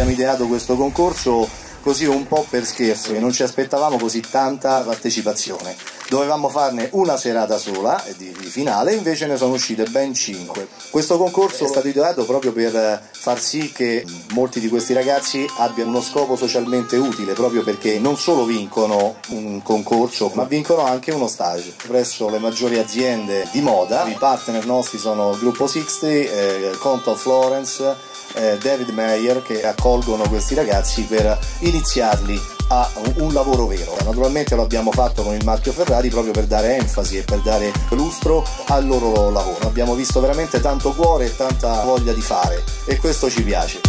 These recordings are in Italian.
abbiamo ideato questo concorso così un po' per scherzo, che non ci aspettavamo così tanta partecipazione. Dovevamo farne una serata sola di finale, invece ne sono uscite ben 5. Questo concorso è stato ideato proprio per far sì che molti di questi ragazzi abbiano uno scopo socialmente utile, proprio perché non solo vincono un concorso, ma vincono anche uno stage presso le maggiori aziende di moda. I partner nostri sono il Gruppo 60, Conto Florence, David Meyer, che accolgono questi ragazzi per iniziarli a un lavoro vero. Naturalmente lo abbiamo fatto con il marchio Ferrari proprio per dare enfasi e per dare lustro al loro lavoro. Abbiamo visto veramente tanto cuore e tanta voglia di fare e questo ci piace.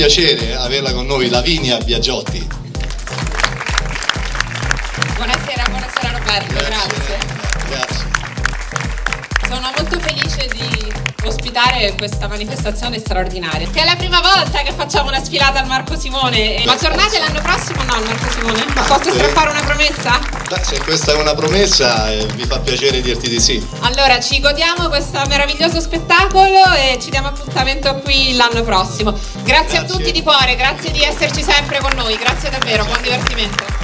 Piacere averla con noi, Lavinia Biagiotti. Buonasera Roberto, grazie. Sono molto felice di ospitare questa manifestazione straordinaria, che è la prima volta che facciamo una sfilata al Marco Simone. Ma tornate l'anno prossimo o no al Marco Simone? Posso strappare una promessa? Se questa è una promessa, mi fa piacere dirti di sì. Allora ci godiamo questo meraviglioso spettacolo e ci diamo appuntamento qui l'anno prossimo. Grazie a tutti di cuore, grazie di esserci sempre con noi, grazie davvero, buon divertimento.